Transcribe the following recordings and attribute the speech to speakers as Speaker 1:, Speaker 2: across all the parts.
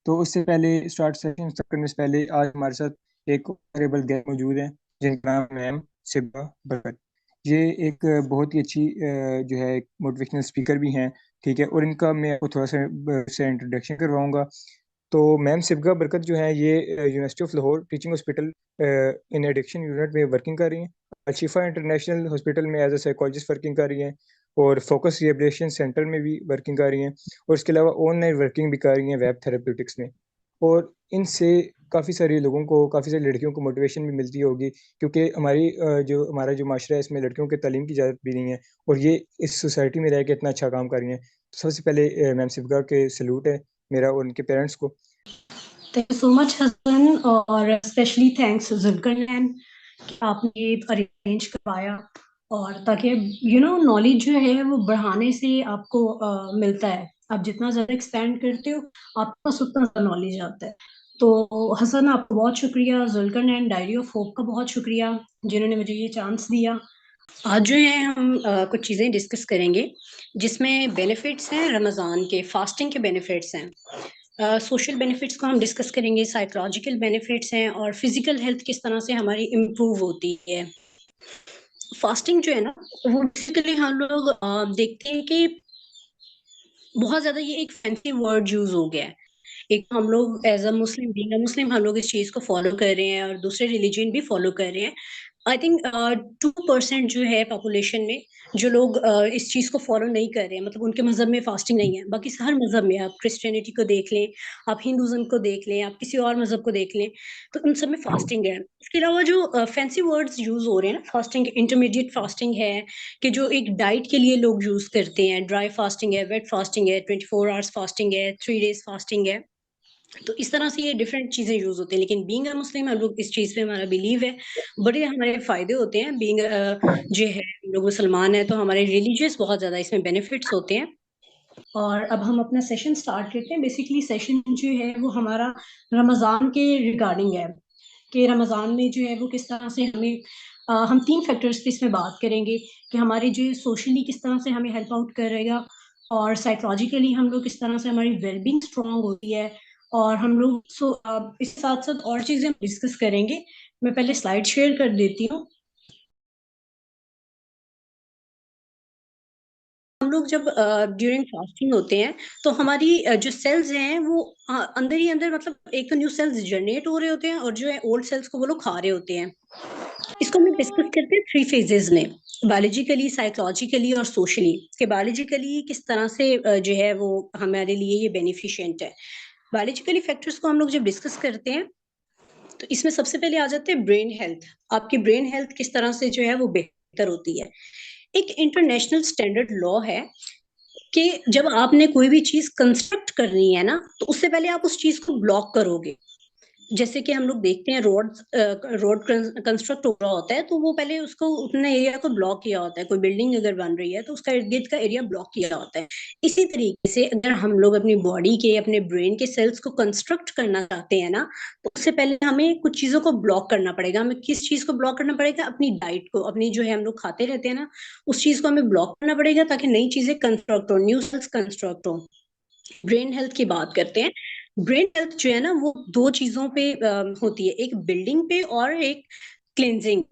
Speaker 1: तो उससे पहले सेशन स्टार्ट करने से पहले आज हमारे साथ एक ऑनरेबल गेस्ट मौजूद हैं जिनका नाम है मैम सिबा बरकत। ये एक बहुत ही अच्छी जो है मोटिवेशनल स्पीकर भी हैं। ठीक है, और इनका मैं आपको थोड़ा सा इंट्रोडक्शन करवाऊंगा। तो मैम सिबगा बरकत जो है ये university of Lahore teaching hospital in addiction unit में वर्किंग कर रही हैं। अशिफा इंटरनेशनल हॉस्पिटल में एज ए साइकोलॉजिस्ट वर्किंग कर रही हैं, और फोकस रिहेबिलिटेशन सेंटर में भी वर्किंग कर रही हैं, और इसके अलावा ऑनलाइन वर्किंग भी कर रही हैं वेब थेरेप्यूटिक्स में। और इनसे काफ़ी सारे लोगों को, काफ़ी सारी लड़कियों को मोटिवेशन भी मिलती होगी, क्योंकि हमारा जो माशरा है इसमें लड़कियों के तालीम की इजाज़त भी नहीं है, और ये इस सोसाइटी में रह के इतना अच्छा काम कर रही हैं। तो सबसे पहले मैम सिबगा के सल्यूट है मेरा और उनके पेरेंट्स को।
Speaker 2: Thank you so much Hasan, और स्पेशली थैंक्स जुल्करनैन कि आपने ये अरेंज करवाया, और ताकि नॉलेज जो है वो बढ़ाने से आपको मिलता है। आप जितना ज़्यादा एक्सपेंड करते हो आपके पास उतना ज़्यादा नॉलेज आता है। तो हसन, आपका बहुत शुक्रिया। जुल्करनैन डायरी ऑफ होप का बहुत शुक्रिया जिन्होंने मुझे ये चांस दिया। आज जो है हम कुछ चीज़ें डिस्कस करेंगे जिसमें बेनिफिट्स हैं रमज़ान के, फास्टिंग के बेनिफिट्स हैं, सोशल बेनिफिट्स को हम डिस्कस करेंगे, साइकोलॉजिकल बेनिफिट्स हैं, और फिजिकल हेल्थ किस तरह से हमारी इम्प्रूव होती है। फास्टिंग जो है ना, वो बेसिकली हम लोग देखते हैं कि बहुत ज्यादा ये एक फैंसी वर्ड यूज हो गया है। एक हम लोग as a Muslim, being a मुस्लिम, हम लोग इस चीज को फॉलो कर रहे हैं और दूसरे रिलीजन भी फॉलो कर रहे हैं। आई थिंक 2% जो है पॉपुलेशन में जो लोग इस चीज को फॉलो नहीं कर रहे हैं, मतलब उनके मजहब में फास्टिंग नहीं है। बाकी हर मजहब में, आप क्रिश्चियनिटी को देख लें, आप हिंदुज्म को देख लें, आप किसी और मजहब को देख लें, तो उन सब में फास्टिंग है। इसके अलावा जो फैंसी वर्ड्स यूज हो रहे हैं ना, फास्टिंग, इंटरमीडिएट फास्टिंग है, कि जो एक डाइट के लिए लोग यूज करते हैं, ड्राई फास्टिंग है, वेट फास्टिंग है, 24 आवर्स फास्टिंग है, 3 डेज फास्टिंग है। तो इस तरह से ये डिफरेंट चीजें यूज होती हैं, लेकिन बीइंग अ मुस्लिम हम लोग इस चीज पे, हमारा बिलीव है, बड़े हमारे फायदे होते हैं। बीइंग जो है, हम लोग मुसलमान है तो हमारे रिलीजियस बहुत ज्यादा इसमें बेनिफिट्स होते हैं। और अब हम अपना सेशन स्टार्ट करते हैं। बेसिकली सेशन जो है वो हमारा रमजान के रिगार्डिंग है, कि रमजान में जो है वो किस तरह से हमें हम 3 फैक्टर्स पे इसमें बात करेंगे, कि हमारे जो सोशली किस तरह से हमें हेल्प आउट करेगा, और साइकोलॉजिकली हम लोग किस तरह से हमारी वेलबींग स्ट्रांग होती है, और हम लोग इस साथ साथ और चीजें हम डिस्कस करेंगे। मैं पहले स्लाइड शेयर कर देती हूँ। हम लोग जब ड्यूरिंग फास्टिंग होते हैं तो हमारी जो सेल्स हैं वो अंदर ही अंदर, मतलब एक तो न्यू सेल्स जनरेट हो रहे होते हैं, और जो है ओल्ड सेल्स को वो लोग खा रहे होते हैं। इसको हम डिस्कस करते हैं 3 फेजेस में, बायोलॉजिकली, साइकोलॉजिकली और सोशली। कि बायोलॉजिकली किस तरह से जो है वो हमारे लिए ये बेनिफिशियंट है। बायोलॉजिकली फैक्टर्स को हम लोग जब डिस्कस करते हैं तो इसमें सबसे पहले आ जाते हैं ब्रेन हेल्थ। आपकी ब्रेन हेल्थ किस तरह से जो है वो बेहतर होती है। एक इंटरनेशनल स्टैंडर्ड लॉ है कि जब आपने कोई भी चीज कंस्ट्रक्ट करनी है ना, तो उससे पहले आप उस चीज को ब्लॉक करोगे। जैसे कि हम लोग देखते हैं रोड कंस्ट्रक्ट हो रहा होता है, तो वो पहले उसको उतने एरिया को ब्लॉक किया होता है। कोई बिल्डिंग अगर बन रही है तो उसका इर्द गिर्द का एरिया ब्लॉक किया होता है। इसी तरीके से अगर हम लोग अपनी बॉडी के, अपने ब्रेन के सेल्स को कंस्ट्रक्ट करना चाहते हैं ना, तो उससे पहले हमें कुछ चीजों को ब्लॉक करना पड़ेगा। हमें किस चीज को ब्लॉक करना पड़ेगा? अपनी डाइट को, अपनी जो है हम लोग खाते रहते हैं ना, उस चीज को हमें ब्लॉक करना पड़ेगा, ताकि नई चीजें कंस्ट्रक्ट हो, न्यू सेल्स कंस्ट्रक्ट हो। ब्रेन हेल्थ की बात करते हैं। ब्रेन हेल्थ जो है ना, वो दो चीजों पे होती है, एक बिल्डिंग पे और एक क्लिनजिंग।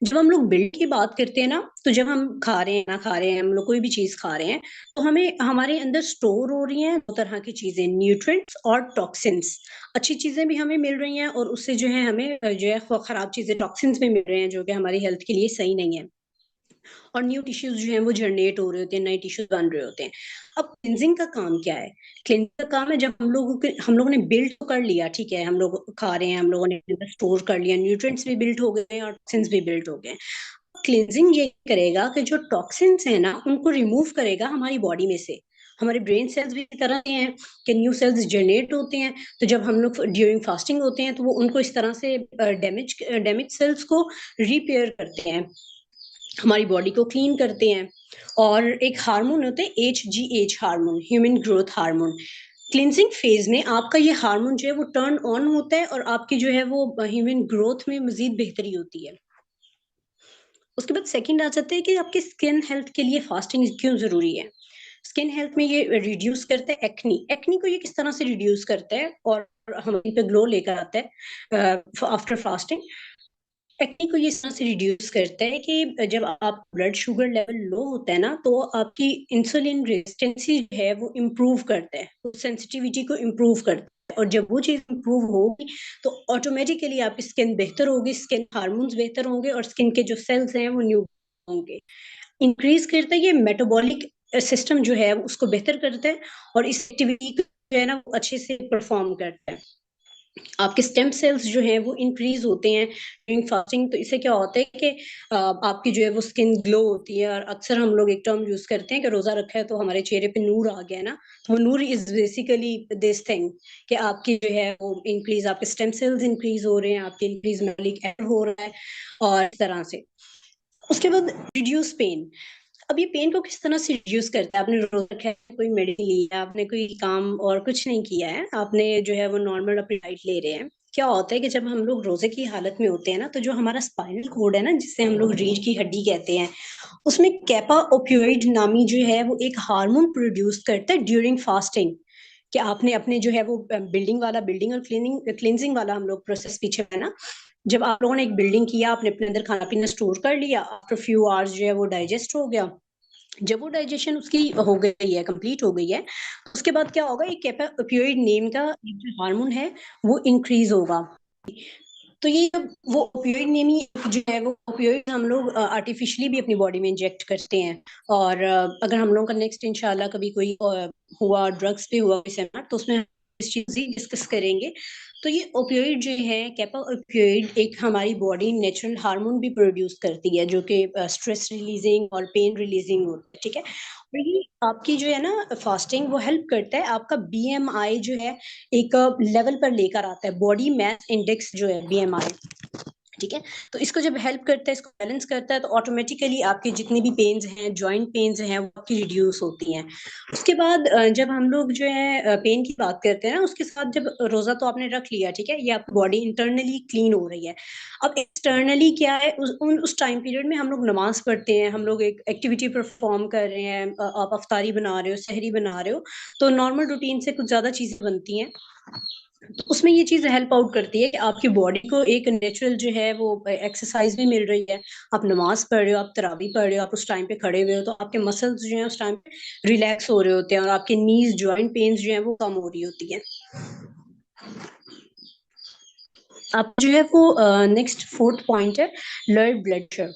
Speaker 2: जब हम लोग बिल्ड की बात करते हैं ना, तो जब हम खा रहे हैं, ना खा रहे हैं, हम लोग कोई भी चीज खा रहे हैं, तो हमें हमारे अंदर स्टोर हो रही हैं 2 तरह की चीजें, न्यूट्रिएंट्स और टॉक्सिन्स। अच्छी चीजें भी हमें मिल रही हैं, और उससे जो है हमें जो है खराब चीजें, टॉक्सिन्स भी मिल रहे हैं, जो कि हमारी हेल्थ के लिए सही नहीं है। और न्यू टिश्यूज जो है वो जनरेट हो रहे होते हैं, नए टिश्यूज बन रहे होते हैं। अब क्लिनजिंग का काम क्या है? क्लिनजिंग का काम है, जब हम लोगों ने बिल्ड तो कर लिया, ठीक है, हम लोग खा रहे हैं, हम लोगों ने स्टोर कर लिया, न्यूट्रिएंट्स भी बिल्ड हो गए हैं और टॉक्सिन्स भी बिल्ड हो गए हैं। क्लिनजिंग ये करेगा कि जो टॉक्सिन्स है ना, उनको रिमूव करेगा हमारी बॉडी में से। हमारे ब्रेन सेल्स भी इस तरह के हैं कि न्यू सेल्स जनरेट होते हैं, तो जब हम लोग ड्यूरिंग फास्टिंग होते हैं तो वो उनको इस तरह से डैमेज डैमेज सेल्स को रिपेयर करते हैं, हमारी बॉडी को क्लीन करते हैं। और एक हार्मोन होते हैं HGH hormone, human growth hormone. Cleansing phase में आपका ये हार्मोन जो है वो टर्न ऑन होता है, और आपकी जो है वो ह्यूमन ग्रोथ में मजीद बेहतरी होती है। उसके बाद सेकंड आ जाता है कि आपकी स्किन हेल्थ के लिए फास्टिंग क्यों जरूरी है। स्किन हेल्थ में ये रिड्यूस करता है एक्नी। एक्नी को ये किस तरह से रिड्यूस करता है और हमारे पे ग्लो लेकर आता है आफ्टर फास्टिंग। एक्ने को ये इस तरह से रिड्यूस करता है कि जब आप ब्लड शुगर लेवल लो होता है ना, तो आपकी इंसुलिन रेजिस्टेंसी जो है वो इम्प्रूव करता है, वो सेंसिटिविटी को इम्प्रूव करता है। और जब वो चीज इम्प्रूव होगी तो ऑटोमेटिकली आपकी स्किन बेहतर होगी, स्किन हार्मोन्स बेहतर होंगे और स्किन के जो सेल्स हैं वो न्यू होंगे। इंक्रीज करता है ये मेटाबॉलिक सिस्टम जो है उसको बेहतर करता है और इस एक्टिविटी को जो है ना वो अच्छे से परफॉर्म करता है। आपके स्टेम सेल्स जो हैं वो इंक्रीज होते हैं ड्यूरिंग फास्टिंग। तो इससे क्या होता है कि आपकी जो है वो स्किन ग्लो होती है। और अक्सर हम लोग एक टर्म यूज करते हैं कि रोजा रखा है तो हमारे चेहरे पे नूर आ गया ना। तो वो नूर इज बेसिकली दिस थिंग कि आपकी जो है वो इंक्रीज, आपके स्टेम सेल्स इंक्रीज हो रहे हैं, आपके इंक्रीज मेटाबॉलिक एक्ट हो रहा है और इस तरह से। उसके बाद रिड्यूस पेन। अब ये पेन को किस तरह से रिड्यूस करता है? आपने रोजा रखा है, कोई मेडिसिन लिया, आपने कोई काम और कुछ नहीं किया है, आपने जो है वो नॉर्मल अपनी डाइट ले रहे हैं। क्या होता है कि जब हम लोग रोजे की हालत में होते हैं ना, तो जो हमारा स्पाइनल कोड है ना, जिसे हम लोग रीढ़ की हड्डी कहते हैं, उसमें कैपा ओपियोइड नामी जो है वो एक हार्मोन प्रोड्यूस करता है ड्यूरिंग फास्टिंग। कि आपने अपने जो है वो बिल्डिंग और क्लींजिंग वाला हम लोग प्रोसेस पीछे है ना। जब आप लोगों ने एक बिल्डिंग किया, आपने अपने अंदर खाना पीना स्टोर कर लिया, आफ्टर फ्यू आवर्स जो है वो डाइजेस्ट हो गया। जब वो डाइजेशन उसकी हो गई है, कंप्लीट हो गई है, उसके बाद क्या होगा, एक कैपा ओपियोइड नेम का एक जो हार्मोन है वो इंक्रीज होगा। तो ये जब वो ओपियोइड नेमी जो है वो ओपियोइड हम लोग आर्टिफिशियली भी अपनी बॉडी में इंजेक्ट करते हैं। और अगर हम लोगों का नेक्स्ट इंशाल्लाह कभी कोई हुआ ड्रग्स पे हुआ कोई सेमिनार, तो उसमें इस चीज ही डिस्कस करेंगे। तो ये ओपियोइड जो है, कैपा ओपियोइड, एक हमारी बॉडी नेचुरल हार्मोन भी प्रोड्यूस करती है जो कि स्ट्रेस रिलीजिंग और पेन रिलीजिंग होता है, ठीक है। और ये आपकी जो है ना फास्टिंग वो हेल्प करता है, आपका बीएमआई जो है एक लेवल पर लेकर आता है, बॉडी मास इंडेक्स जो है बीएमआई, ठीक है। तो इसको जब हेल्प करता है, इसको बैलेंस करता है, तो ऑटोमेटिकली आपकी जितनी भी पेन्स हैं, जॉइंट पेन्स हैं, वो आपकी रिड्यूस होती हैं। उसके बाद जब हम लोग जो है पेन की बात करते हैं ना, उसके साथ जब रोजा तो आपने रख लिया, ठीक है, ये आपकी बॉडी इंटरनली क्लीन हो रही है। अब एक्सटर्नली क्या है, उस टाइम पीरियड में हम लोग नमाज पढ़ते हैं, हम लोग एक एक्टिविटी परफॉर्म कर रहे हैं, आप अफ्तारी बना रहे हो, सहरी बना रहे हो, तो नॉर्मल रूटीन से कुछ ज्यादा चीजें बनती हैं। तो उसमें ये चीज हेल्प आउट करती है कि आपकी बॉडी को एक नेचुरल जो है वो एक्सरसाइज भी मिल रही है। आप नमाज पढ़ रहे हो, आप तरावी पढ़ रहे हो, आप उस टाइम पे खड़े हुए हो, तो आपके मसल्स जो है उस टाइम पे रिलैक्स हो रहे होते हैं और आपके नीज जॉइंट पेन्स जो है वो कम हो रही होती है। आप जो है वो नेक्स्ट फोर्थ पॉइंट है लोअर ब्लड शुगर।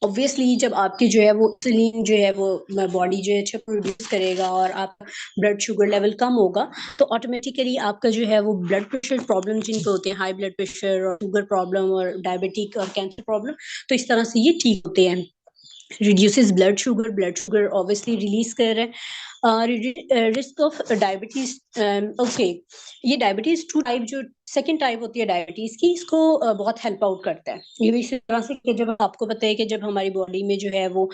Speaker 2: ऑब्वियसली जब आपकी जो है वो इंसुलिन जो है वो बॉडी जो है अच्छा प्रोड्यूस करेगा और आप ब्लड शुगर लेवल कम होगा, तो ऑटोमेटिकली आपका जो है वो ब्लड प्रेशर प्रॉब्लम जिनको होते हैं, हाई ब्लड प्रेशर और शुगर प्रॉब्लम और डायबिटिक और कैंसर प्रॉब्लम, तो इस तरह से ये ठीक होते हैं। reduces blood sugar obviously release कर रहा है। रिस्क ऑफ डायबिटीज, ओके, ये डायबिटीज टू टाइप, जो सेकंड टाइप होती है डायबिटीज की, इसको बहुत हेल्प आउट करता है। ये भी इसी तरह से कि जब आपको पता है कि जब हमारी बॉडी में जो है वो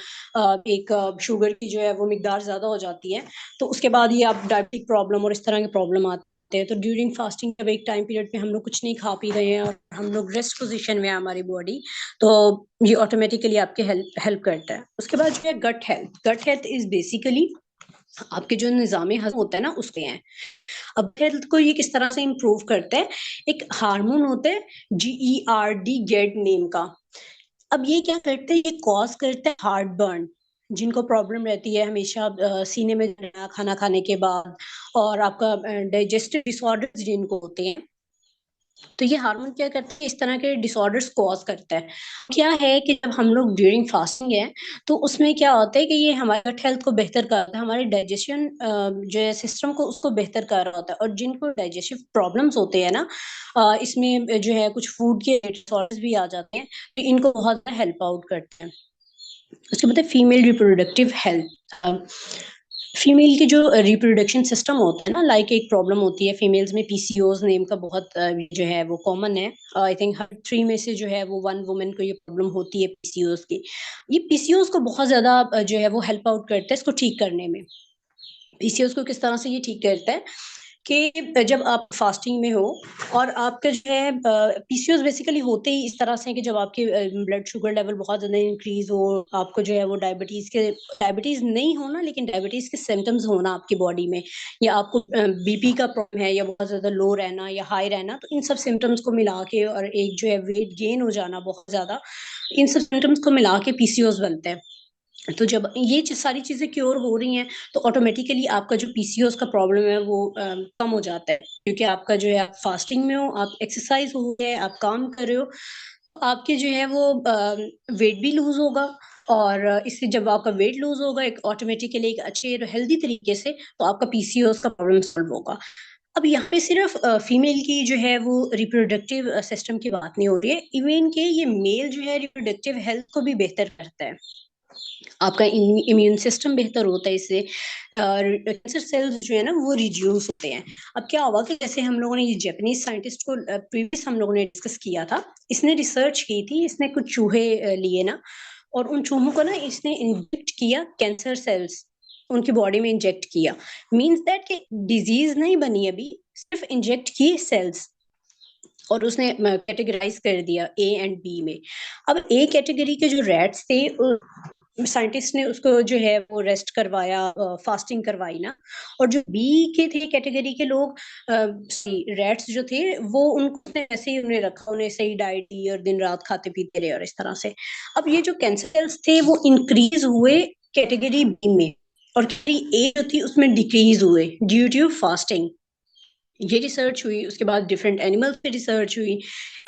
Speaker 2: एक शुगर की जो है वो मिकदार ज्यादा हो जाती है, तो उसके बाद ये आप डायबिटिक प्रॉब्लम और इस तरह के प्रॉब्लम आते हैं। तो ड्यूरिंग फास्टिंग जब एक टाइम पीरियड पे हम लोग कुछ नहीं खा पी रहे हैं और हम लोग रेस्ट पोजीशन में है हमारी बॉडी, तो ये ऑटोमेटिकली आपके हेल्प हेल्प करता है। उसके बाद जो है गट हेल्थ इज बेसिकली आपके जो निजाम हजम होता है ना उसके हैं। अब हेल्थ को ये किस तरह से इम्प्रूव करता है, एक हार्मोन होता है GERD, गेट नेम का। अब ये क्या करता है, ये कॉज करता है हार्ट बर्न, जिनको प्रॉब्लम रहती है हमेशा सीने में जलना खाना खाने के बाद, और आपका डाइजेस्टिव डिसऑर्डर्स जिनको होते हैं। तो ये हार्मोन क्या करता है, इस तरह के डिसऑर्डर्स कॉज करता है। क्या है कि जब हम लोग ड्यूरिंग फास्टिंग है, तो उसमें क्या होता है कि ये हमारे गट हेल्थ को बेहतर करता है, हमारे डाइजेशन जो है सिस्टम को उसको बेहतर कर रहा होता है। और जिनको डाइजेस्टिव प्रॉब्लम्स होते हैं ना, इसमें जो है कुछ फूड के डिसऑर्डर्स भी आ जाते हैं, तो इनको बहुत हेल्प आउट करते हैं। उसके बाद फीमेल रिप्रोडक्टिव हेल्थ। फीमेल की जो रिप्रोडक्शन सिस्टम होता है ना, लाइक एक प्रॉब्लम होती है फीमेल्स में, PCOS नेम का बहुत जो है वो कॉमन है। आई थिंक हर 3 में से जो है वो 1 वुमेन को ये प्रॉब्लम होती है PCOS की। ये PCOS को बहुत ज्यादा जो है वो हेल्प आउट करता है इसको ठीक करने में। PCOS को किस तरह से ये ठीक करता है कि जब आप फास्टिंग में हो और आपका जो है पीसीओएस बेसिकली होते ही इस तरह से कि जब आपके ब्लड शुगर लेवल बहुत ज्यादा इंक्रीज हो, आपको जो है वो डायबिटीज नहीं होना लेकिन डायबिटीज के सिम्टम्स होना आपकी बॉडी में, या आपको बीपी का प्रॉब्लम है या बहुत ज्यादा लो रहना या हाई रहना, तो इन सब सिम्टम्स को मिला के और एक जो है वेट गेन हो जाना बहुत ज्यादा, इन सब सिम्टम्स को मिला के पीसीओएस बनते हैं। तो जब ये सारी चीजें क्योर हो रही हैं तो ऑटोमेटिकली आपका जो पीसीओएस का प्रॉब्लम है वो कम हो जाता है, क्योंकि आपका जो है आप फास्टिंग में हो, आप एक्सरसाइज हो गए, आप काम कर रहे हो, आपके जो है वो वेट भी लूज होगा। और इससे जब आपका वेट लूज होगा एक ऑटोमेटिकली एक अच्छे हेल्दी तरीके से, तो आपका पीसीओएस का प्रॉब्लम सॉल्व होगा। अब यहाँ पे सिर्फ फीमेल की जो है वो रिप्रोडक्टिव सिस्टम की बात नहीं हो रही है, इवन के ये मेल जो है रिप्रोडक्टिव हेल्थ को भी बेहतर करता है, आपका इम्यून सिस्टम बेहतर होता है इससे, कैंसर सेल्स जो है ना वो रिड्यूस होते हैं। अब क्या हुआ कि जैसे हम लोगों ने ये जापानीज साइंटिस्ट को प्रीवियस हम लोगों ने डिस्कस किया था, इसने रिसर्च की थी, इसने कुछ चूहे लिए ना, और उन चूहों को ना इसने इंजेक्ट किया कैंसर सेल्स, उनकी बॉडी में इंजेक्ट किया, मींस दैट कि डिजीज नहीं बनी अभी, सिर्फ इंजेक्ट किए सेल्स, और उसने कैटेगराइज कर दिया ए एंड बी में। अब ए कैटेगरी के जो रैट्स थे, साइंटिस्ट ने उसको जो है वो रेस्ट करवाया, फास्टिंग करवाई ना, और जो बी के थे कैटेगरी के लोग, रैट्स जो थे वो उनको ऐसे ही उन्हें रखा, उन्हें सही डाइट दी और दिन रात खाते पीते रहे और इस तरह से। अब ये जो कैंसर सेल्स थे वो इंक्रीज हुए कैटेगरी बी में, और कैटेगरी ए जो थी उसमें डिक्रीज हुए ड्यू टू फास्टिंग। ये रिसर्च हुई, उसके बाद डिफरेंट एनिमल्स पे रिसर्च हुई,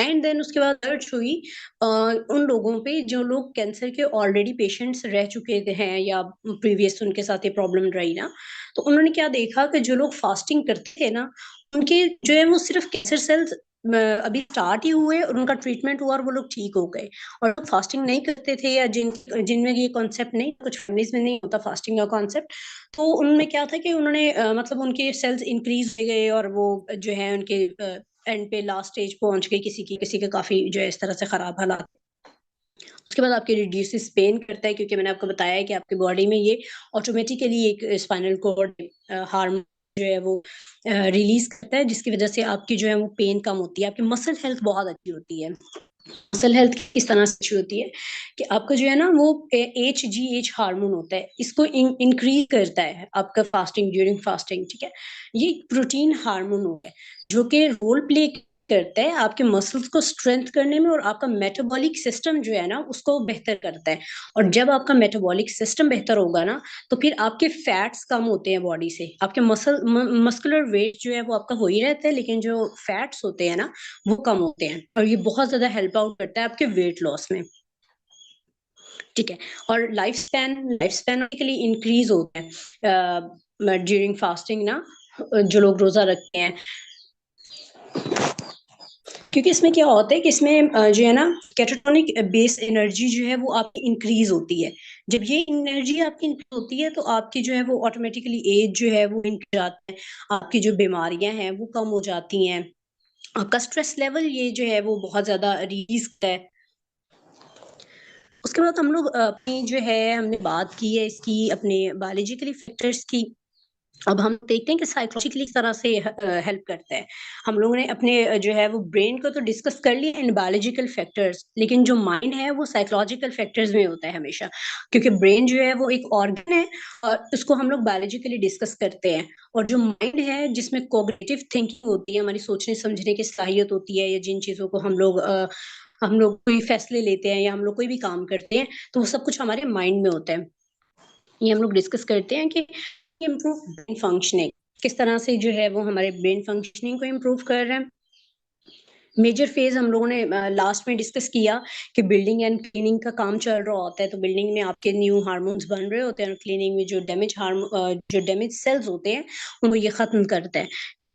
Speaker 2: एंड देन उसके बाद सर्च हुई उन लोगों पे जो लोग कैंसर के ऑलरेडी पेशेंट्स रह चुके हैं या प्रीवियस उनके साथ ये प्रॉब्लम रही ना, तो उन्होंने क्या देखा कि जो लोग फास्टिंग करते थे ना, उनके जो है वो सिर्फ कैंसर सेल्स अभी स्टार्ट ही हुए और उनका ट्रीटमेंट हुआ और वो लोग ठीक हो गए। और जो फास्टिंग नहीं करते थे या जिनमें ये कॉन्सेप्ट नहीं, कुछ फैमिलीज में नहीं होता फास्टिंग का कॉन्सेप्ट, तो उनमें क्या था कि उन्होंने मतलब उनके सेल्स इंक्रीज हो गए और वो जो है उनके एंड पे लास्ट स्टेज पहुंच गई, किसी के काफी जो है इस तरह से खराब हालात। उसके बाद आपके रिड्यूसेस पेन करता है, क्योंकि मैंने आपको बताया है कि आपकी बॉडी में ये ऑटोमेटिकली एक स्पाइनल कॉर्ड हार्मोन जो है वो रिलीज करता है, जिसकी वजह से आपकी जो है वो पेन कम होती है, आपकी मसल हेल्थ बहुत अच्छी होती है। मसल हेल्थ किस तरह से अच्छी होती है कि आपका जो है ना वो HGH हार्मोन होता है, इसको इंक्रीज करता है आपका फास्टिंग, ड्यूरिंग फास्टिंग, ठीक है। ये प्रोटीन हार्मोन होता है जो कि रोल प्ले करता है आपके मसल्स को स्ट्रेंथ करने में, और आपका मेटाबॉलिक सिस्टम जो है ना उसको बेहतर करता है। और जब आपका मेटाबॉलिक सिस्टम बेहतर होगा ना, तो फिर आपके फैट्स कम होते हैं बॉडी से, आपके मस्कुलर वेट जो है वो आपका हो ही रहता है, लेकिन जो फैट्स होते हैं ना वो कम होते हैं, और ये बहुत ज्यादा हेल्प आउट करता है आपके वेट लॉस में, ठीक है। और लाइफ स्पैन के लिए इंक्रीज होता है ड्यूरिंग फास्टिंग ना, जो लोग रोजा रखते हैं, क्योंकि इसमें क्या होता है कि इसमें जो है ना कैटाटोनिक बेस एनर्जी जो है वो आपकी इंक्रीज होती है। जब ये एनर्जी आपकी इंक्रीज होती है तो आपकी जो है वो ऑटोमेटिकली एज जो है वो इंक्रीज जाता है, आपकी जो बीमारियां हैं वो कम हो जाती हैं, आपका स्ट्रेस लेवल ये जो है वो बहुत ज्यादा रिलीज करता है। उसके बाद हम लोग अपनी जो है हमने बात की है इसकी अपने बायोलॉजिकली फैक्टर्स की। अब हम देखते हैं कि साइकोलॉजिकली किस तरह से हेल्प करता है। हम लोगों ने अपने जो है वो ब्रेन को तो डिस्कस कर लिया इन बायोलॉजिकल फैक्टर्स, लेकिन जो माइंड है वो साइकोलॉजिकल फैक्टर्स में होता है हमेशा, क्योंकि ब्रेन जो है वो एक ऑर्गन है और उसको हम लोग बायोलॉजिकली डिस्कस करते हैं। और जो माइंड है जिसमें कोग्निटिव थिंकिंग होती है, हमारी सोचने समझने की सलाहियत होती है, या जिन चीजों को हम लोग कोई फैसले लेते हैं या हम लोग कोई भी काम करते हैं, तो वो सब कुछ हमारे माइंड में होता है। ये हम लोग डिस्कस करते हैं कि इम्प्रूव ब्रेन फंक्शनिंग, किस तरह से जो है वो हमारे ब्रेन फंक्शनिंग को इम्प्रूव कर रहे हैं। मेजर फेज हम लोगों ने लास्ट में डिस्कस किया कि बिल्डिंग एंड क्लीनिंग का काम चल रहा होता है, तो बिल्डिंग में आपके न्यू हार्मोन्स बन रहे होते हैं और क्लीनिंग में जो डैमेज सेल्स होते हैं उनको ये खत्म करता है,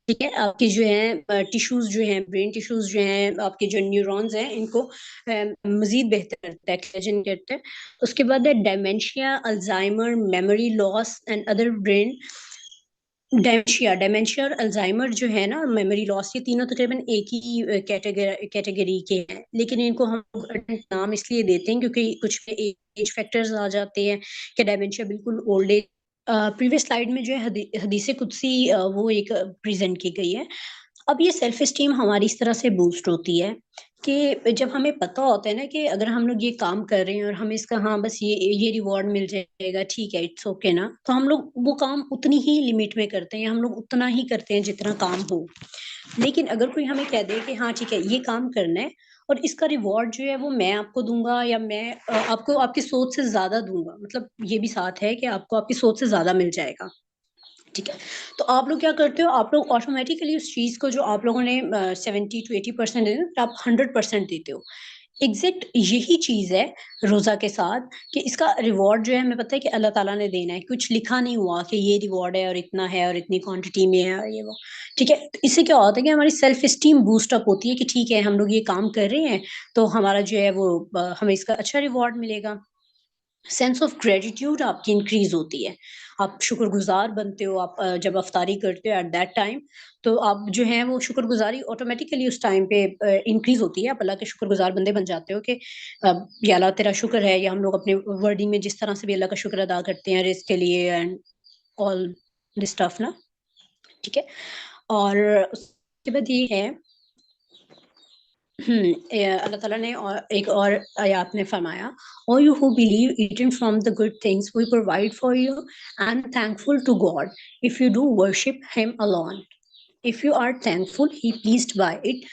Speaker 2: ठीक है। आपकी जो है टिश्यूज जो हैं, ब्रेन टिश्यूज जो हैं, आपके जो न्यूरॉन्स हैं, इनको मजीद बेहतर करता है, एक्सटेंशन करता है। उसके बाद है dementia, Alzheimer, memory loss and other brain dementia और अल्जाइमर जो है ना, मेमोरी लॉस, ये तीनों तकरीबन एक ही कैटेगरी के हैं, लेकिन इनको हम नाम इसलिए देते हैं क्योंकि कुछ एज फैक्टर्स आ जाते हैं कि डेमेंशिया बिल्कुल ओल्ड एज प्रीवियस स्लाइड में जो है हदीस कुदसी वो एक प्रेजेंट की गई है। अब ये सेल्फ एस्टीम हमारी इस तरह से बूस्ट होती है कि जब हमें पता होता है ना कि अगर हम लोग ये काम कर रहे हैं और हमें इसका हाँ बस ये रिवॉर्ड मिल जाएगा, ठीक है, इट्स ओके ना, तो हम लोग वो काम उतनी ही लिमिट में करते हैं, हम लोग उतना ही करते हैं जितना काम हो। लेकिन अगर कोई हमें कह दे कि हाँ ठीक है ये काम करना है और इसका रिवॉर्ड जो है वो मैं आपको दूंगा या मैं आपको आपकी सोच से ज्यादा दूंगा, मतलब ये भी साथ है कि आपको आपकी सोच से ज्यादा मिल जाएगा, ठीक है। तो आप लोग क्या करते हो, आप लोग ऑटोमेटिकली उस चीज को जो आप लोगों ने 70 to 80% देते हो, आप 100% देते हो। एग्जैक्ट यही चीज है रोजा के साथ कि इसका रिवॉर्ड जो है हमें पता है कि अल्लाह ताला ने देना है, कुछ लिखा नहीं हुआ कि ये रिवॉर्ड है और इतना है और इतनी क्वांटिटी में है और ये वो, ठीक है। तो इससे क्या होता है कि हमारी सेल्फ एस्टीम बूस्ट अप होती है कि ठीक है हम लोग ये काम कर रहे हैं तो हमारा जो है वो हमें इसका अच्छा रिवॉर्ड मिलेगा। सेंस ऑफ ग्रेटिट्यूड आपकी इंक्रीज होती है, आप शुक्रगुजार बनते हो, आप जब अफ्तारी करते हो एट दैट टाइम, तो आप जो है वो शुक्रगुजारी ऑटोमेटिकली उस टाइम पे इंक्रीज होती है, आप अल्लाह के शुक्रगुजार बंदे बन जाते हो कि या अल्लाह तेरा शुक्र है, या हम लोग अपने वर्डिंग में जिस तरह से भी अल्लाह का शुक्र अदा करते हैं रिस्क के लिए एंड ऑल दिस स्टफ ना, ठीक है। और उसके बाद ये है अल्लाह ताला ने और एक और आयत में फरमाया, "All you who believe, eating from the good things we provide for you, and thankful to God if you do worship Him alone. If you are thankful, He pleased by it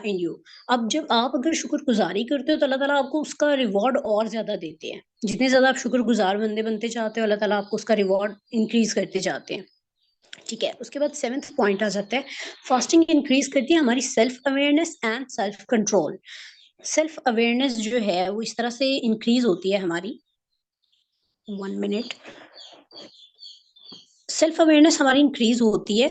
Speaker 2: in you." अब जब आप अगर शुक्रगुजारी करते हो तो अल्लाह ताला आपको उसका रिवॉर्ड और ज्यादा देते हैं। जितने ज्यादा आप शुक्रगुजार बंदे बनते जाते हो, अल्लाह ताला आपको उसका रिवॉर्ड इंक्रीज करते जाते हैं, ठीक है। उसके बाद सेवेंथ पॉइंट आ जाता है, फास्टिंग इंक्रीज करती है हमारी self awareness and self control. Self awareness जो है वो इस तरह से इंक्रीज होती है हमारी, 1 मिनट। सेल्फ अवेयरनेस हमारी इंक्रीज होती है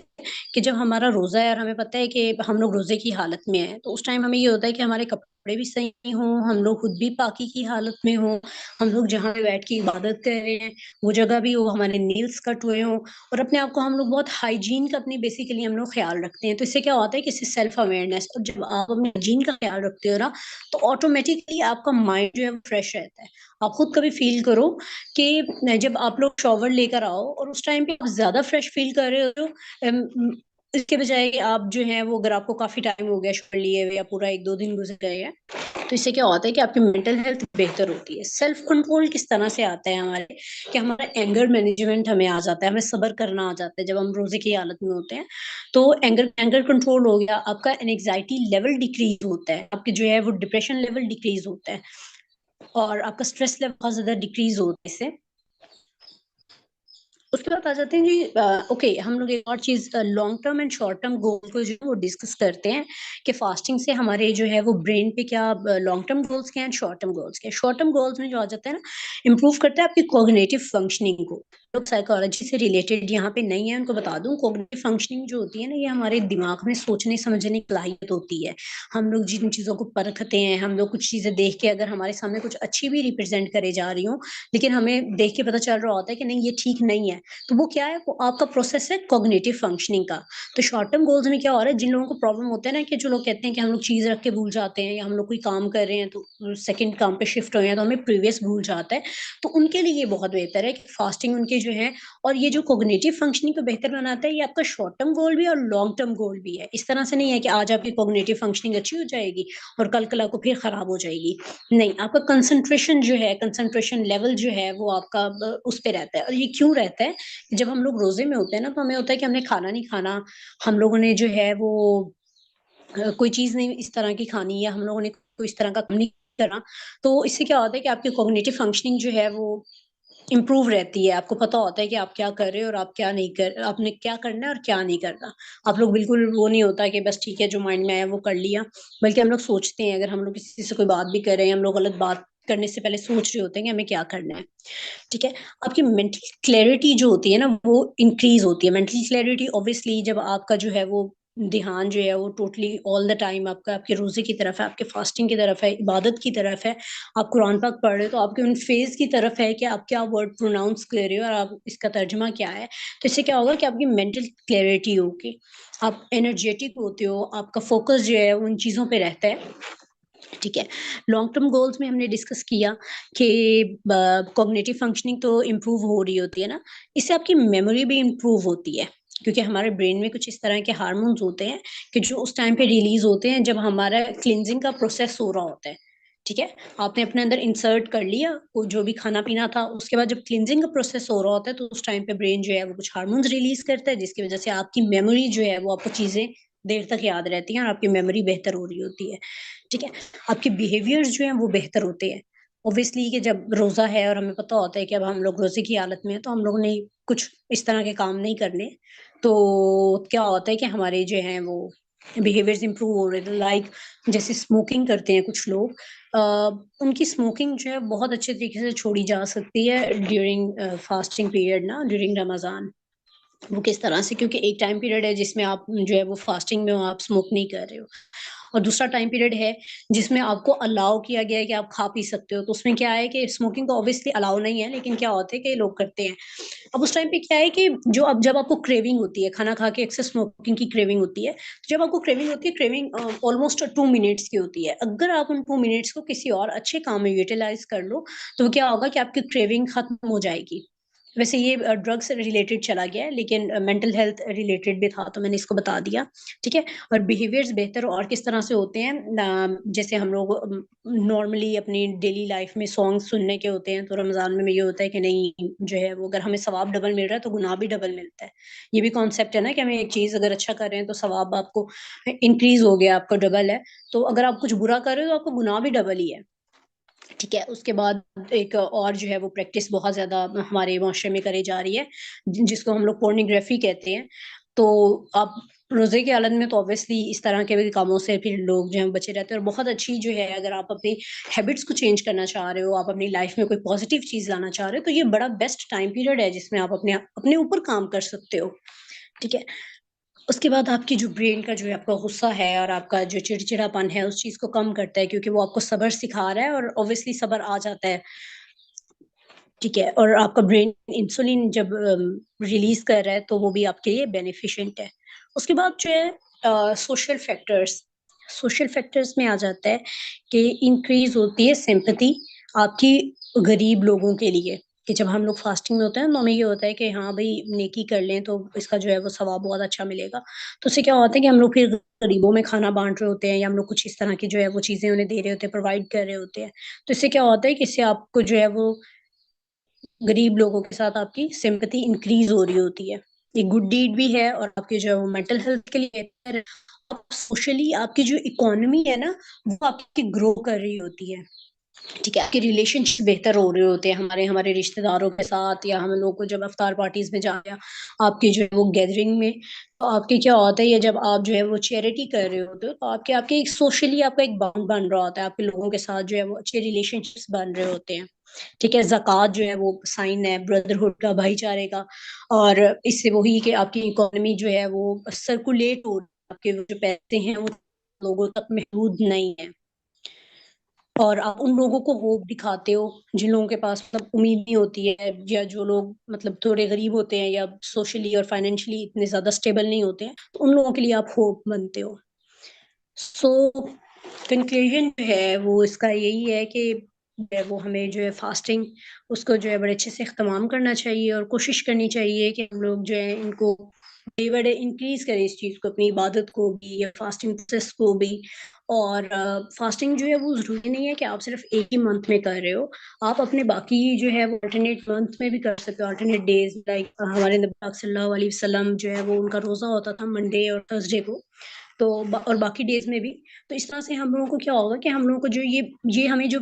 Speaker 2: कि जब हमारा रोजा है और हमें पता है कि हम लोग रोजे की हालत में हैं, तो उस टाइम हमें ये होता है कि हमारे कपड़े भी सही हों, हम लोग खुद भी पाकी की हालत में हों, हम लोग जहाँ पे बैठ के इबादत कर रहे हैं वो जगह भी हो, हमारे नेल्स कट हुए हों, और अपने आप को हम लोग बहुत हाइजीन का अपनी बेसिकली हम लोग ख्याल रखते हैं। तो इससे क्या होता है कि इससे सेल्फ अवेयरनेस, और जब आप अपने हाइजीन का ख्याल रखते हो ना, तो ऑटोमेटिकली आपका माइंड जो है वो फ्रेश रहता है। आप खुद कभी फील करो कि जब आप लोग शॉवर लेकर आओ और उस टाइम पे आप ज्यादा फ्रेश फील कर रहे हो, इसके बजाय आप जो है वो, अगर आपको काफी टाइम हो गया शॉवर लिए हुए या पूरा 1-2 दिन गुजर गए हैं, तो इससे क्या होता है कि आपकी मेंटल हेल्थ बेहतर होती है। सेल्फ कंट्रोल किस तरह से आता है हमारे, कि हमारा एंगर मैनेजमेंट हमें आ जाता है, हमें सब्र करना आ जाता है जब हम रोजे की हालत में होते हैं। तो एंगर एंगर कंट्रोल हो गया आपका, एंग्जाइटी लेवल डिक्रीज होता है, आपके जो है वो डिप्रेशन लेवल डिक्रीज होता है, और आपका स्ट्रेस लेवल बहुत ज्यादा डिक्रीज होता है इससे। उसके बाद आ जाते हैं जी, ओके, हम लोग एक और चीज long term and short term goal को जो है वो डिस्कस करते हैं कि फास्टिंग से हमारे जो है वो ब्रेन पे क्या लॉन्ग टर्म गोल्स क्या हैं, शॉर्ट टर्म गोल्स क्या है। शॉर्ट टर्म गोल्स में जो आ जाता है ना, इम्प्रूव करता है आपकी कॉग्निटिव फंक्शनिंग को। लोग साइकोलॉजी से रिलेटेड यहाँ पे नहीं है, उनको बता दूं, कॉग्निटिव फंक्शनिंग जो होती है ना, ये हमारे दिमाग में सोचने समझने की लायक होती है। हम लोग जिन चीजों को परखते हैं, हम लोग कुछ चीजें देख के अगर हमारे सामने कुछ अच्छी भी रिप्रेजेंट करे जा रही हो, लेकिन हमें देख के पता चल रहा होता है कि नहीं ये ठीक नहीं है, तो वो क्या है, वो आपका प्रोसेस है कॉग्निटिव फंक्शनिंग का। तो शॉर्ट टर्म गोल्स में क्या हो रहा है, जिन लोगों को प्रॉब्लम होता है ना, कि जो लोग कहते हैं कि हम लोग चीज रख के भूल जाते हैं, या हम लोग कोई काम कर रहे हैं तो सेकंड काम पे शिफ्ट हो गए हैं तो हमें प्रीवियस भूल जाता है, तो उनके लिए ये बहुत बेहतर है कि फास्टिंग उनके जो है, और ये जो कॉग्निटिव फंक्शनिंग को बेहतर बनाता है, ये आपका शॉर्ट टर्म गोल भी और लॉन्ग टर्म गोल भी है। इस तरह से नहीं है कि आज आपकी कॉग्निटिव फंक्शनिंग अच्छी हो जाएगी और कल कल को फिर खराब हो जाएगी। नहीं, आपका कंसंट्रेशन जो है, कंसंट्रेशन लेवल जो है वो आपका उस पे रहता है। और ये क्यों रहता है, जब हम लोग रोजे में होते हैं ना, तो हमें होता है कि हमने खाना नहीं खाना, हम लोगों ने जो है वो कोई चीज नहीं इस तरह की खानी, या हम लोगों ने कोई इस तरह का काम नहीं करना। तो इससे क्या होता है कि आपकी कॉग्निटिव फंक्शनिंग जो है वो इम्प्रूव रहती है। आपको पता होता है कि आप क्या कर रहे हो और आप क्या नहीं कर, आपने क्या करना है और क्या नहीं करना। आप लोग बिल्कुल वो नहीं होता कि बस ठीक है जो माइंड में आया वो कर लिया, बल्कि हम लोग सोचते हैं, अगर हम लोग किसी से कोई बात भी कर रहे हैं, हम लोग गलत बात करने से पहले सोच रहे होते हैं कि हमें क्या करना है, ठीक है। आपकी मेंटल क्लैरिटी जो होती है ना वो इंक्रीज होती है। मेंटल क्लैरिटी ऑब्वियसली जब आपका जो है वो ध्यान जो है वो टोटली ऑल द टाइम आपका आपके रोजे की तरफ है, आपके फास्टिंग की तरफ है, इबादत की तरफ है, आप कुरान पाक पढ़ रहे हो तो आपके उन फेज की तरफ है कि आप क्या वर्ड प्रोनाउंस कर रहे हो और आप इसका तर्जुमा क्या है। तो इससे क्या होगा कि आपकी मेंटल क्लैरिटी होगी, आप एनर्जेटिक होते हो, आपका फोकस जो है उन चीजों पे रहता है, ठीक है। लॉन्ग टर्म गोल्स में हमने डिस्कस किया कि कॉग्निटिव फंक्शनिंग तो इम्प्रूव हो रही होती है ना, इससे आपकी मेमोरी भी इम्प्रूव होती है, क्योंकि हमारे ब्रेन में कुछ इस तरह के हार्मोन्स होते हैं कि जो उस टाइम पे रिलीज होते हैं जब हमारा क्लींजिंग का प्रोसेस हो रहा होता है। ठीक है, आपने अपने अंदर इंसर्ट कर लिया वो जो भी खाना पीना था, उसके बाद जब क्लींजिंग का प्रोसेस हो रहा होता है तो उस टाइम पे ब्रेन जो है वो कुछ हार्मोन्स रिलीज करता है, जिसकी वजह से आपकी मेमोरी जो है वो आपको चीजें देर तक याद रहती हैं और आपकी मेमोरी बेहतर हो रही होती है। ठीक है, आपके बिहेवियर्स जो हैं वो बेहतर होते हैं। ऑब्वियसली कि जब रोज़ा है और हमें पता होता है कि अब हम लोग रोज़े की हालत में हैं, तो हम लोगों ने कुछ इस तरह के काम नहीं करने। तो क्या होता है कि हमारे जो हैं वो बिहेवियर्स इंप्रूव हो रहे थे, लाइक जैसे स्मोकिंग करते हैं कुछ लोग, अ, उनकी स्मोकिंग जो है बहुत अच्छे तरीके से छोड़ी जा सकती है ड्यूरिंग फास्टिंग पीरियड ना, ड्यूरिंग रमज़ान। वो किस तरह से, क्योंकि एक टाइम पीरियड है जिसमें आप जो है वो फास्टिंग में हो, आप स्मोक नहीं कर रहे हो, और दूसरा टाइम पीरियड है जिसमें आपको अलाउ किया गया है कि आप खा पी सकते हो। तो उसमें क्या है कि स्मोकिंग तो ऑब्वियसली अलाउ नहीं है, लेकिन क्या होता है कि लोग करते हैं। अब उस टाइम पे क्या है कि जो अब जब आपको क्रेविंग होती है, खाना खा के अक्सर स्मोकिंग की क्रेविंग होती है, तो जब आपको क्रेविंग होती है, क्रेविंग ऑलमोस्ट 2 मिनट्स की होती है। अगर आप उन 2 मिनट्स को किसी और अच्छे काम में यूटिलाइज कर लो, तो क्या होगा कि आपकी क्रेविंग खत्म हो जाएगी। वैसे ये ड्रग से रिलेटेड चला गया है, लेकिन मेंटल हेल्थ रिलेटेड भी था, तो मैंने इसको बता दिया। ठीक है, और बिहेवियर्स बेहतर और किस तरह से होते हैं, जैसे हम लोग नॉर्मली अपनी डेली लाइफ में सॉन्ग सुनने के होते हैं, तो रमजान में ये होता है कि नहीं, जो है वो अगर हमें सवाब डबल मिल रहा है तो गुनाह भी डबल मिलता है। ये भी कॉन्सेप्ट है ना कि हमें एक चीज अगर अच्छा कर रहे हैं तो सवाब आपको इंक्रीज हो गया, आपका डबल है। तो अगर आप कुछ बुरा कर रहे हो तो आपको गुनाह भी डबल ही है। ठीक है, उसके बाद एक और जो है वो प्रैक्टिस बहुत ज़्यादा हमारे माशरे में करी जा रही है, जिसको हम लोग पोर्नोग्राफी कहते हैं। तो आप रोज़े की हालत में तो ऑब्वियसली इस तरह के भी कामों से फिर लोग जो हैं बचे रहते हैं, और बहुत अच्छी जो है, अगर आप अपनी हैबिट्स को चेंज करना चाह रहे हो, आप अपनी लाइफ में कोई पॉजिटिव चीज़ लाना चाह रहे हो, तो ये बड़ा बेस्ट टाइम पीरियड है जिसमें आप अपने अपने ऊपर काम कर सकते हो। ठीक है? उसके बाद आपकी जो ब्रेन का जो है आपका गुस्सा है और आपका जो चिड़चिड़ापन है, उस चीज़ को कम करता है, क्योंकि वो आपको सब्र सिखा रहा है और ऑब्वियसली सब्र आ जाता है। ठीक है? और आपका ब्रेन इंसुलिन जब रिलीज़ कर रहा है, तो वो भी आपके लिए बेनिफिशिएंट है। उसके बाद जो है सोशल फैक्टर्स, सोशल फैक्टर्स में आ जाता है कि इंक्रीज़ होती है सिम्पैथी आपकी गरीब लोगों के लिए, कि जब हम लोग फास्टिंग में होते हैं तो हमें ये होता है कि हाँ भई, नेकी कर लें तो इसका जो है वो सवाब बहुत अच्छा मिलेगा। तो उससे क्या होता है कि हम लोग फिर गरीबों में खाना बाँट रहे होते हैं, या हम लोग कुछ इस तरह की जो है वो चीज़ें उन्हें दे रहे होते हैं, प्रोवाइड कर रहे होते हैं। तो इससे क्या होता है कि इससे आपको जो है वो गरीब लोगों के साथ आपकी सिम्पैथी इंक्रीज़ हो रही होती है। ये गुड डीड भी है और आपके जो है वो मेंटल हेल्थ के लिए बेहतर है। और सोशली आपकी जो इकोनॉमी है ना, वो आपकी ग्रो कर रही होती है। ठीक है, आपके रिलेशनशिप बेहतर हो रहे होते हैं हमारे हमारे रिश्तेदारों के साथ, या हम लोग को जब इफ्तार पार्टीज़ में जाते हैं, आपकी जो है वो गैदरिंग में, तो आपके क्या होता है, ये जब आप जो है वो चैरिटी कर रहे होते हो, तो आपके आपके एक सोशली आपका एक बॉन्ड बन रहा होता है, आपके लोगों के साथ जो है वो अच्छे रिलेशनशिप्स बन रहे होते हैं। ठीक है, ज़कात जो है वो साइन है ब्रदरहुड का, भाईचारे का, और इससे वही कि आपकी इकोनॉमी जो है वो सर्कुलेट हो, आपके जो पैसे हैं वो लोगों तक महदूद नहीं है। और आप उन लोगों को होप दिखाते हो जिन लोगों के पास मतलब उम्मीद नहीं होती है, या जो लोग मतलब थोड़े गरीब होते हैं या सोशली और फाइनेंशियली इतने ज़्यादा स्टेबल नहीं होते हैं, तो उन लोगों के लिए आप होप बनते हो। सो कंक्लूजन जो है वो इसका यही है कि जो है वो हमें जो है फास्टिंग उसको जो है बड़े अच्छे से इख्तिमाम करना चाहिए, और कोशिश करनी चाहिए कि हम लोग जो है इनको डे बाय डे इंक्रीज़ करें, इस चीज़ को, अपनी इबादत को भी या फास्टिंग प्रोसेस को भी। और फास्टिंग जो है वो ज़रूरी नहीं है कि आप सिर्फ़ एक ही मंथ में कर रहे हो। आप अपने बाकी जो है वो अल्टरनेट मंथ में भी कर सकते हो, अल्टरनेट डेज़, लाइक हमारे नबी पाक सल्लल्लाहु अलैहि वसल्लम जो है वो उनका रोज़ा होता था मंडे और थर्सडे को। तो और बाकी डेज़ में भी। तो इस तरह से हम लोगों को क्या होगा कि हम लोगों को जो ये हमें जो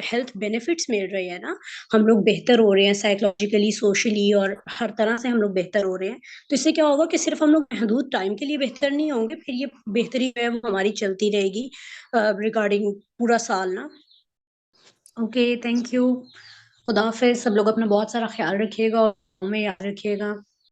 Speaker 2: हेल्थ बेनिफिट्स मिल रहे हैं ना, हम लोग बेहतर हो रहे हैं साइकोलॉजिकली, सोशली, और हर तरह से हम लोग बेहतर हो रहे हैं। तो इससे क्या होगा कि सिर्फ़ हम लोग महदूद टाइम के लिए बेहतर नहीं होंगे, फिर ये बेहतरी जो है वो हमारी चलती रहेगी रिगार्डिंग पूरा साल ना। Okay, thank you. खुदा हाफ़िज़। सब लोग अपना बहुत सारा ख़्याल रखिएगा और दुआ में याद रखिएगा।